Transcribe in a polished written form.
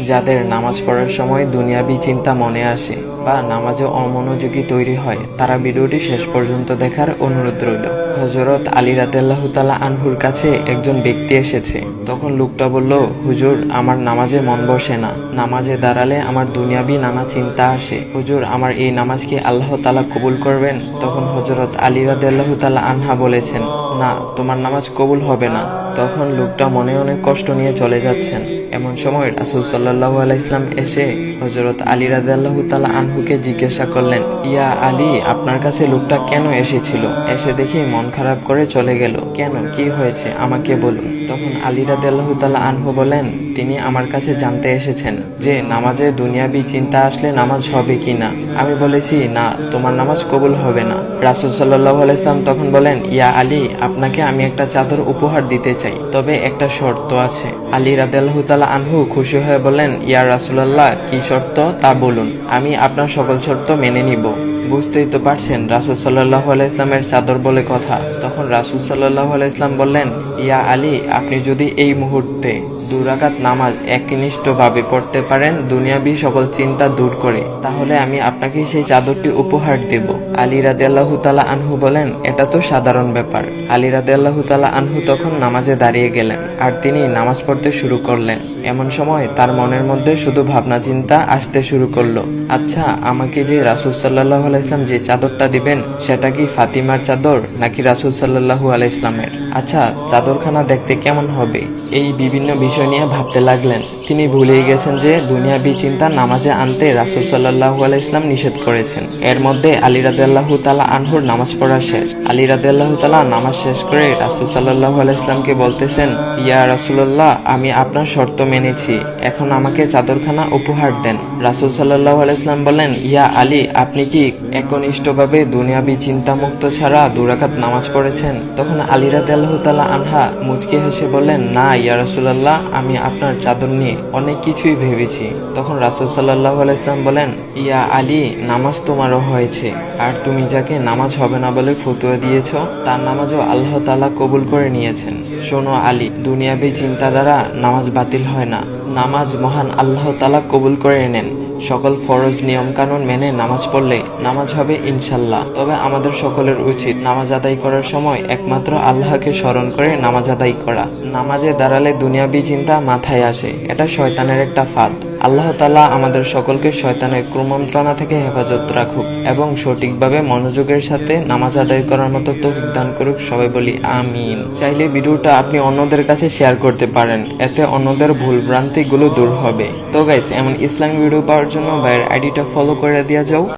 যাদের নামাজ পড়ার সময় দুনিয়াবি চিন্তা মনে আসে বা নামাজে অমনোযোগী তৈরি হয়, তারা ভিডিওটি শেষ পর্যন্ত দেখার অনুরোধ রইল। হযরত আলী রাদিয়াল্লাহু তাআলা আনহুর কাছে একজন ব্যক্তি এসেছে। তখন লোকটা বলল, হুজুর, আমার নামাজে মন বসে না। নামাজে দাঁড়ালে আমার দুনিয়াবি নানা চিন্তা আসে। হুজুর, আমার এই নামাজ কি আল্লাহ তাআলা কবুল করবেন? তখন হযরত আলী রাদিয়াল্লাহু তাআলা আনহা বলেছেন, না, তোমার নামাজ কবুল হবে না। তখন লোকটা মনে অনেক কষ্ট নিয়ে চলে যাচ্ছেন। এমন সময় রাসূল সাল্লাল্লাহু আলাইহি ওয়াসাল্লাম এসে হযরত আলী রাদিয়াল্লাহু তাআলা আনহুকে জিজ্ঞাসা করলেন, ইয়া আলী, আপনার কাছে লোকটা কেন এসেছিল? এসে দেখি মন খারাপ করে চলে গেল। কেন, কি হয়েছে, আমাকে বলুন। তখন আলী রাদিয়াল্লাহু তাআলা আনহু বলেন, তিনি আমার কাছে জানতে এসেছেন যে নামাজে দুনিয়াবি চিন্তা আসলে নামাজ হবে কিনা। আমি বলেছি, না, তোমার নামাজ কবুল হবে না। রাসূল সাল্লাল্লাহু আলাইহি ওয়াসাল্লাম তখন বলেন, ইয়া আলী, আপনাকে আমি একটা চাদর উপহার দিতে চাই, তবে একটা শর্ত আছে। আলী রাদিয়াল্লাহু তাআলা আনহু খুশি হয়ে বলেন, ইয়া রাসূলুল্লাহ, কি শর্ত তা বলুন, আমি আপনার সকল শর্ত মেনে নিব। বুঝতেই তো পারছেন রাসূল সাল্লাল্লাহু আলাইহি ওয়াসাল্লামের চাদর বলে কথা। তখন রাসূল সাল্লাল্লাহু আলাইহি ওয়াসাল্লাম বললেন, ইয়া আলী, আপনি যদি এই মুহূর্তে 2 রাকাত নামাজ একনিষ্ঠভাবে পড়তে পারেন দুনিয়াবি সকল চিন্তা দূর করে, তাহলে আমি আপনাকে সেই চাদরটি উপহার দেব। আলী রাদিয়াল্লাহু তাআলা আনহু বলেন, এটা তো সাধারণ ব্যাপার। আলী রাদিয়াল্লাহু তাআলা আনহু তখন নামাজে দাঁড়িয়ে গেলেন আর তিনি নামাজ পড়তে শুরু করলেন। এমন সময় তার মনের মধ্যে শুধু ভাবনা চিন্তা আসতে শুরু করলো, আচ্ছা, আমাকে যে রাসূল সাল্লাল্লাহু আলাইহি ওয়াসাল্লাম যে চাদরটা দিবেন, সেটা কি ফাতিমার চাদর নাকি রাসূল সাল্লাল্লাহু আলাইহি ওয়াসাল্লামের? আচ্ছা, চাদরখানা দেখতে কেমন হবে? এই বিভিন্ন বিষয় নিয়ে ভাবতে লাগলেন। তিনি ভুলেই গেছেন যে দুনিয়াবি চিন্তা নামাজে আনতে রাসূল সাল্লাল্লাহু আলাইহি ওয়াসাল্লাম নিষেধ করেছেন। এর মধ্যে আলী রাদিয়াল্লাহু তাআলা আনহুর নামাজ পড়া শেষ। আলী রাদিয়াল্লাহু তাআলা নামাজ শেষ করে রাসূল সাল্লাল্লাহু আলাইহি ওয়াসাল্লামকে বলতেছেন, ইয়া রাসূলুল্লাহ, আমি আপনার শর্ত মেনেছি, এখন আমাকে চাদরখানা উপহার দেন। রাসূল সাল্লাল্লাহু আলাইহি ওয়াসাল্লাম বলেন, ইয়া আলী, আপনি কি একনিষ্ঠভাবে দুনিয়াবি চিন্তামুক্ত ছাড়া 2 রাকাত নামাজ পড়েছেন? তখন আলী রাদিয়াল্লাহু তাআলা আনহা মুচকি হেসে বললেন, না ইয়া রাসূলুল্লাহ, আমি আপনার চাদর নিয়ে অনেক কিছুই ভেবেছি। তখন রাসূল সাল্লাল্লাহু আলাইহি ওয়াসাল্লাম বলেন, ইয়া আলী, নামাজ তোমারও হয়েছে, আর তুমি যাকে নামাজ হবে না বলে ফতোয়া দিয়েছো, তার নামাজও আল্লাহ তাআলা কবুল করে নিয়েছেন। শোনো আলী, দুনিয়াবি চিন্তা দ্বারা নামাজ বাতিল হয় না, নামাজ মহান আল্লাহ তাআলা কবুল করে নেন। সকল ফরজ নিয়ম কানুন মেনে নামাজ পড়লে নামাজ হবে ইনশাল্লাহ। তবে আমাদের সকলের উচিত নামাজ আদায় করার সময় একমাত্র আল্লাহকে স্মরণ করে নামাজ আদায় করা। নামাজে দাঁড়ালে দুনিয়াবি চিন্তা মাথায় আসে, এটা শয়তানের একটা ফাঁদ। আল্লাহ তাআলা আমাদের সকলকে শয়তানের কুমন্ত্রণা থেকে হেফাজত রাখুক এবং সঠিকভাবে মনোযোগের সাথে নামাজ আদায় করার মতো তৌফিক দান করুক। সবাই বলি আমিন। চাইলে ভিডিওটা আপনি অন্যদের কাছে শেয়ার করতে পারেন, এতে অন্যদের ভুল ভ্রান্তি গুলো দূর হবে। তো গাইস, এমন ইসলামিক ভিডিও পাওয়ার জন্য ভাইয়ের আইডিটা ফলো করে দেওয়া যাও।